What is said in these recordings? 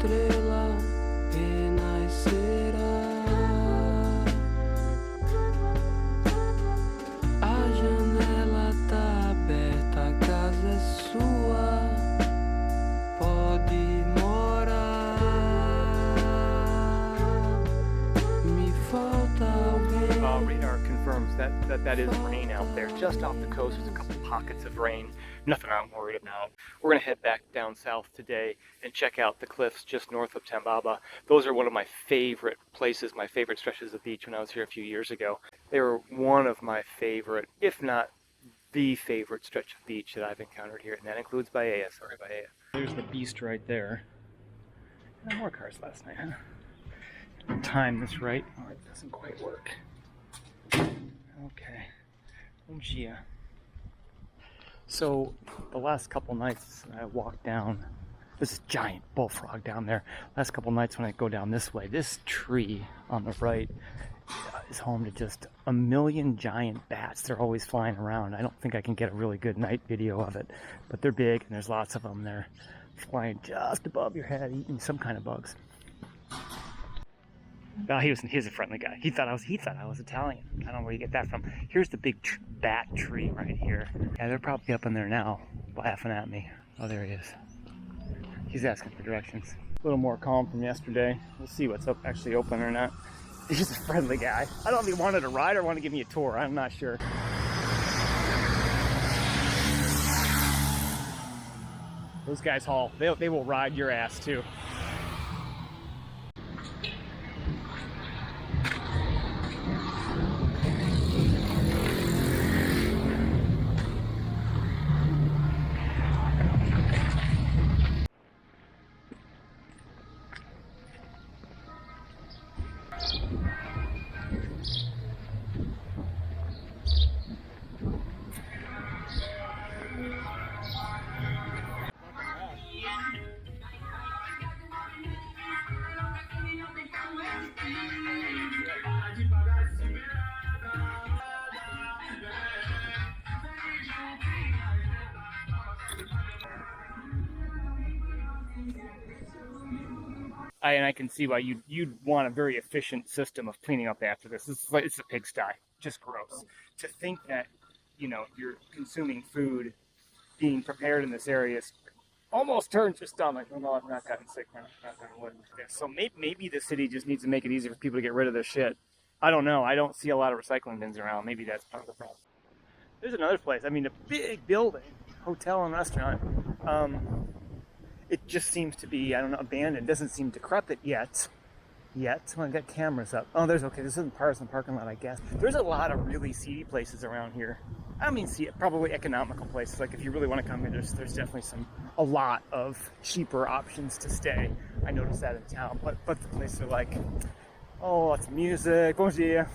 estrela renascerá. A janela tá aberta, a casa é sua, pode morar. Me falta alguém. Radar confirms that is rain out there. Just off the coast, there's a couple pockets of rain. Nothing I'm worried about. We're gonna head back down south today and check out the cliffs just north of Tambaba. Those are one of my favorite places, my favorite stretches of beach when I was here a few years ago. They were one of my favorite, if not the favorite stretch of beach that I've encountered here, and that includes Bahia. Sorry, Bahia. There's the beast right there. And more cars last night, huh? Time this right. Oh, it doesn't quite work. Okay. Bom dia. So the last couple nights I walked down this giant bullfrog down there. Last couple nights when I go down this way, this tree on the right is home to just a million giant bats. They're always flying around. I don't think I can get a really good night video of it, but they're big and there's lots of them. They're flying just above your head, eating some kind of bugs. No, he's a friendly guy. He thought I was Italian. I don't know where you get that from. Here's the big bat tree right here. Yeah, they're probably up in there now, laughing at me. Oh, there he is. He's asking for directions. A little more calm from yesterday. We'll see what's actually open or not. He's just a friendly guy. I don't know if he wanted a ride or wanted to give me a tour. I'm not sure. Those guys haul. They will ride your ass too. And I can see why you'd want a very efficient system of cleaning up after this. It's a pigsty, just gross. To think that, you know, you're consuming food being prepared in this area almost turns your stomach. Oh no, I've not gotten sick. So maybe the city just needs to make it easier for people to get rid of their shit. I don't know. I don't see a lot of recycling bins around. Maybe that's part of the problem. There's another place. I mean, a big building, hotel and restaurant. It just seems to be, I don't know, abandoned. It doesn't seem decrepit yet. Well, I've got cameras up. Oh, this isn't part of the parking lot, I guess. There's a lot of really seedy places around here. I mean, probably economical places. Like if you really want to come here, there's definitely a lot of cheaper options to stay. I noticed that in town. But the places are like, oh, lots of music. Bom dia.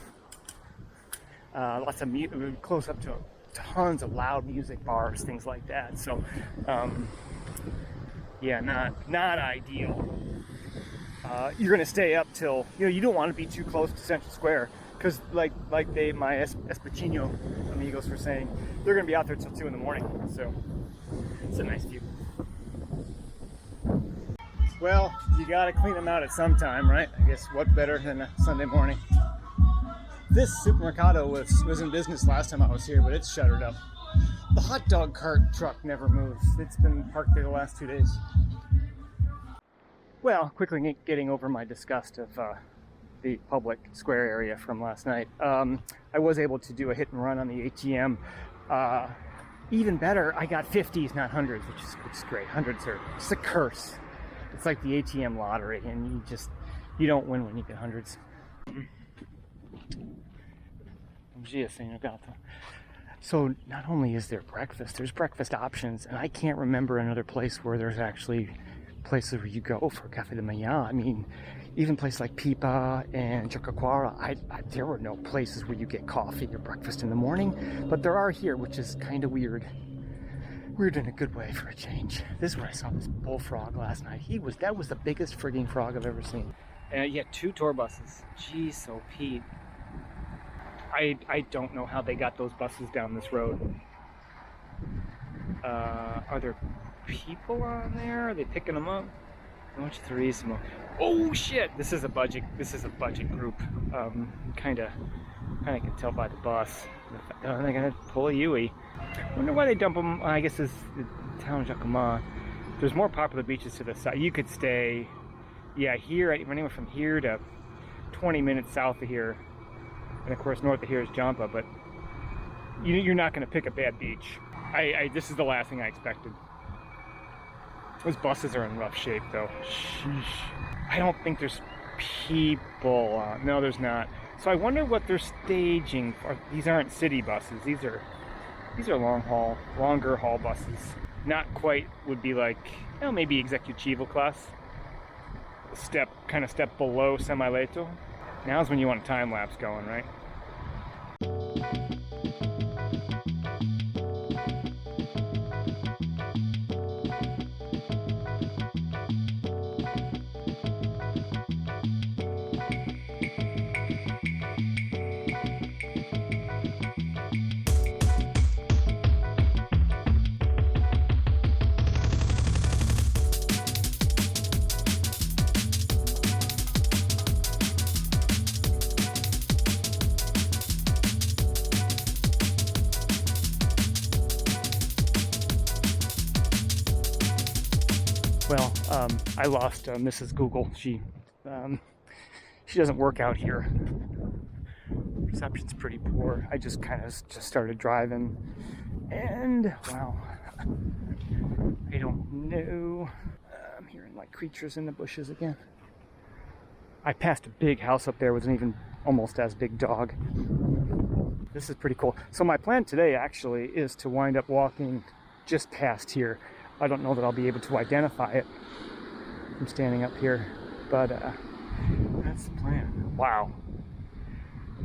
Lots of close up to tons of loud music bars, things like that. So, yeah, not ideal. You're gonna stay up till, you know, you don't want to be too close to Central Square because my Espacino amigos were saying, they're gonna be out there till 2 in the morning. So it's a nice view. Well, you gotta clean them out at some time, right? I guess what better than a Sunday morning. This supermercado was in business last time I was here, but it's shuttered up. The hot dog cart truck never moves. It's been parked there the last 2 days. Well, quickly getting over my disgust of the public square area from last night. I was able to do a hit and run on the ATM. Even better, I got 50s, not 100s, which is great. 100s are just a curse. It's like the ATM lottery, and you don't win when you get 100s. So not only is there breakfast, there's breakfast options, and I can't remember another place where there's actually places where you go for café de manhã. I mean, even places like Pipa and Jacumã, there were no places where you get coffee or breakfast in the morning, but there are here, which is kind of weird. Weird in a good way for a change. This is where I saw this bullfrog last night. That was the biggest frigging frog I've ever seen. And yet 2 tour buses. Jeez, so Pete. I don't know how they got those buses down this road. Are there people on there? Are they picking them up? Much turismo. Oh shit! This is a budget group. Kind of can tell by the bus. They're gonna pull a Yui. Wonder why they dump them. I guess this the town of Jacumã. There's more popular beaches to the side. You could stay, yeah, here. Anywhere from here to 20 minutes south of here, and of course north of here is Jampa. But you're not gonna pick a bad beach. This is the last thing I expected. Those buses are in rough shape though. Sheesh. I don't think there's people. No, there's not. So I wonder what they're staging for. These aren't city buses. These are longer haul buses. Not quite would be like, maybe executivo class. Step below semi-leto. Now's when you want a time lapse going, right? Well, I lost Mrs. Google. She doesn't work out here. Reception's pretty poor. I just started driving, and wow, I don't know. I'm hearing like creatures in the bushes again. I passed a big house up there with an even almost as big dog. This is pretty cool. So my plan today actually is to wind up walking just past here. I don't know that I'll be able to identify it from standing up here, but that's the plan. Wow.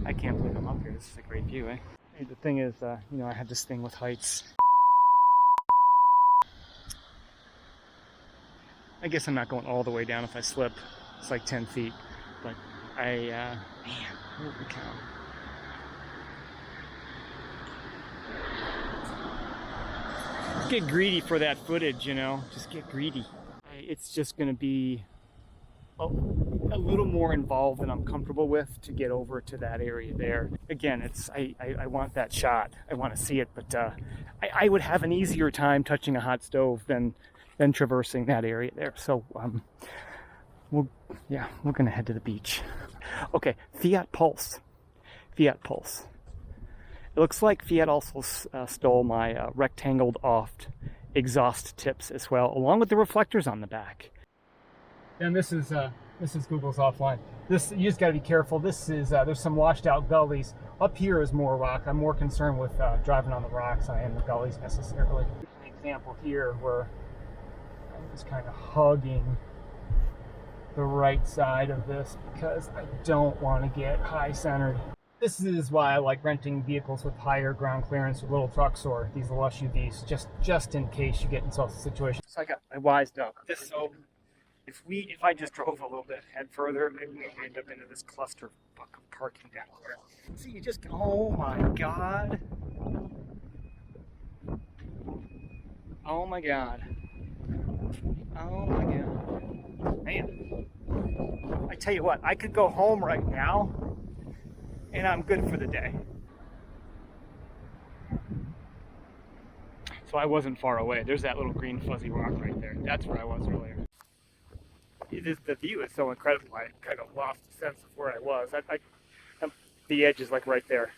I can't believe I'm up here. This is a great view, eh? Hey, the thing is, I have this thing with heights. I guess I'm not going all the way down if I slip. It's like 10 feet, but man, holy cow. Get greedy for that footage, just get greedy. It's just going to be a little more involved than I'm comfortable with to get over to that area there. Again, I want that shot. I want to see it, but I would have an easier time touching a hot stove than traversing that area there. So we're going to head to the beach. Okay, Fiat Pulse. It looks like Fiat also stole my rectangled off exhaust tips as well, along with the reflectors on the back. And this is Google's offline. This, you just got to be careful. This is there's some washed out gullies. Up here is more rock. I'm more concerned with driving on the rocks than I am the gullies necessarily. An example here where I'm just kind of hugging the right side of this because I don't want to get high centered. This is why I like renting vehicles with higher ground clearance or little trucks or these little SUVs, just in case you get into a situation. So I wised up. So if I just drove a little bit head further, maybe we end up into this cluster of parking down here. See, you just, oh my God. Oh my God. Oh my God. Man, I tell you what, I could go home right now and I'm good for the day. So I wasn't far away. There's that little green fuzzy rock right there. That's where I was earlier. The view is so incredible. I kind of lost a sense of where I was. The edge is like right there.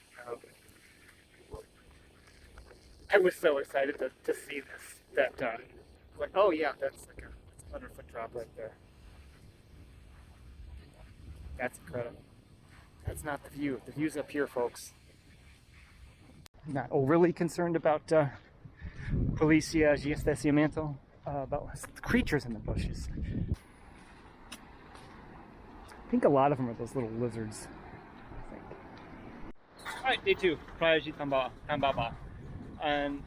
I was so excited to see this. Like, oh yeah, that's like a 100-foot drop right there. That's incredible. That's not the view. The view's up here, folks. Not overly concerned about Policia de Estacionamiento, about creatures in the bushes. I think a lot of them are those little lizards. Alright, day 2, Praia de Tambaba. And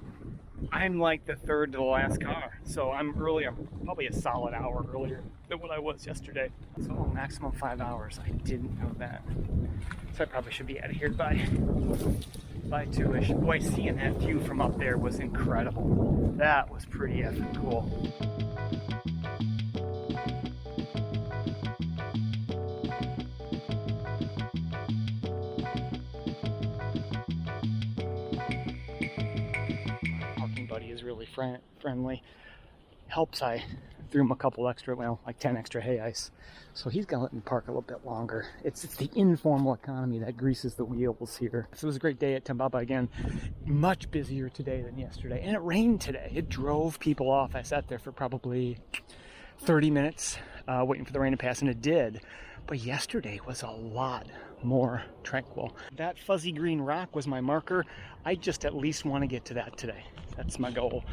I'm like the third to the last car, so I'm early. I'm probably a solid hour earlier than what I was yesterday. So maximum 5 hours. I didn't know that. So I probably should be out of here by 2-ish. Boy, seeing that view from up there was incredible. That was pretty effing cool. really friendly. Helps I threw him a couple extra, well, like 10 extra hay ice. So he's gonna let me park a little bit longer. It's the informal economy that greases the wheels here. So it was a great day at Tambaba again. Much busier today than yesterday. And it rained today. It drove people off. I sat there for probably 30 minutes waiting for the rain to pass, and it did. But yesterday was a lot more tranquil. That fuzzy green rock was my marker. I just at least want to get to that today. That's my goal.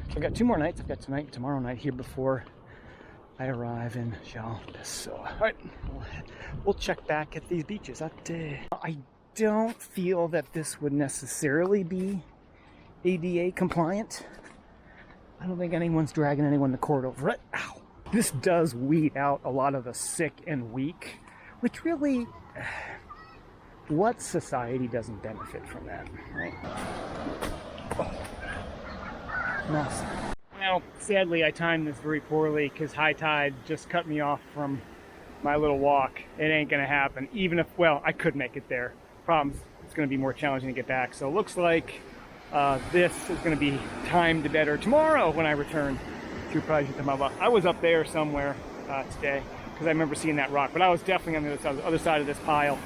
So I've got 2 more nights. I've got tonight and tomorrow night here before I arrive in Jacumã. All right, we'll check back at these beaches. I don't feel that this would necessarily be ADA compliant. I don't think anyone's dragging anyone to court over it. Ow. This does weed out a lot of the sick and weak, which really, what society doesn't benefit from that, right? Oh. Mess. Well, sadly, I timed this very poorly because high tide just cut me off from my little walk. It ain't gonna happen, even if, well, I could make it there. Problems, it's gonna be more challenging to get back. So it looks like this is gonna be timed better tomorrow when I return to Praia de Tambaba. I was up there somewhere today because I remember seeing that rock, but I was definitely on the other side of this pile.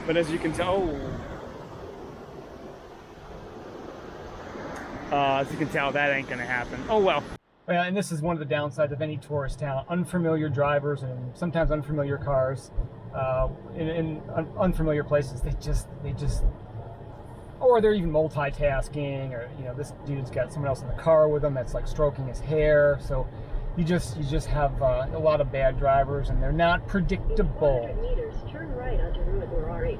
But as you can tell, that ain't gonna happen. Oh well. Well, and this is one of the downsides of any tourist town: unfamiliar drivers and sometimes unfamiliar cars in unfamiliar places. They just, or they're even multitasking, or you know, this dude's got someone else in the car with him that's like stroking his hair. So you just have a lot of bad drivers, and they're not predictable. 400 meters, turn right onto Route R8.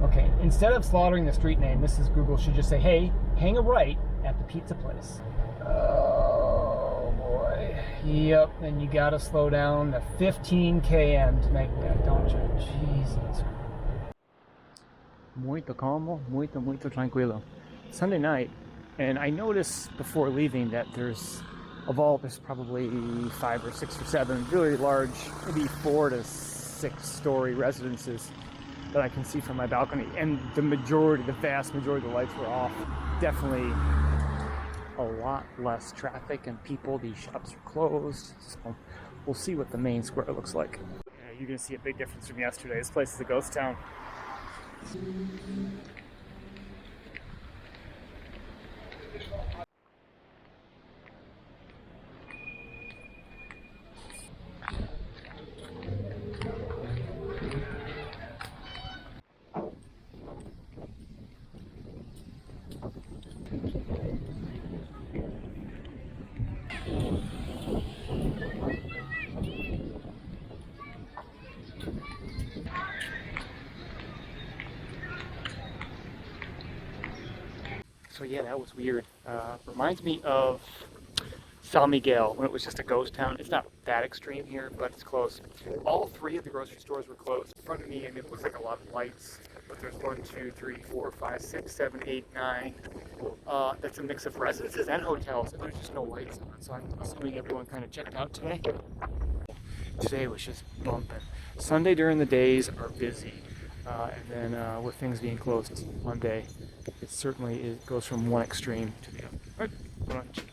Okay, instead of slaughtering the street name, Mrs. Google should just say, hey, hang a right at the pizza place. Oh boy. Yep, and you gotta slow down to 15 km to make that, don't you? Jesus. Muito calmo, muito tranquilo. Sunday night, and I noticed before leaving that there's probably 5 or 6 or 7 really large, maybe 4 to 6 story residences that I can see from my balcony, and the vast majority of the lights were off. Definitely a lot less traffic and people. These shops are closed, so we'll see what the main square looks like. Yeah, you're gonna see a big difference from yesterday. This place is a ghost town. So yeah, that was weird. Reminds me of San Miguel when it was just a ghost town. It's not that extreme here, but it's close. All 3 of the grocery stores were closed. In front of me, and it looks like a lot of lights, but there's 1, 2, 3, 4, 5, 6, 7, 8, 9. That's a mix of residences and hotels, and there's just no lights on. So I'm assuming everyone kind of checked out today. Today was just bumping. Sunday during the days are busy. And then with things being closed Monday, it certainly goes from one extreme to the other. All right, lunch.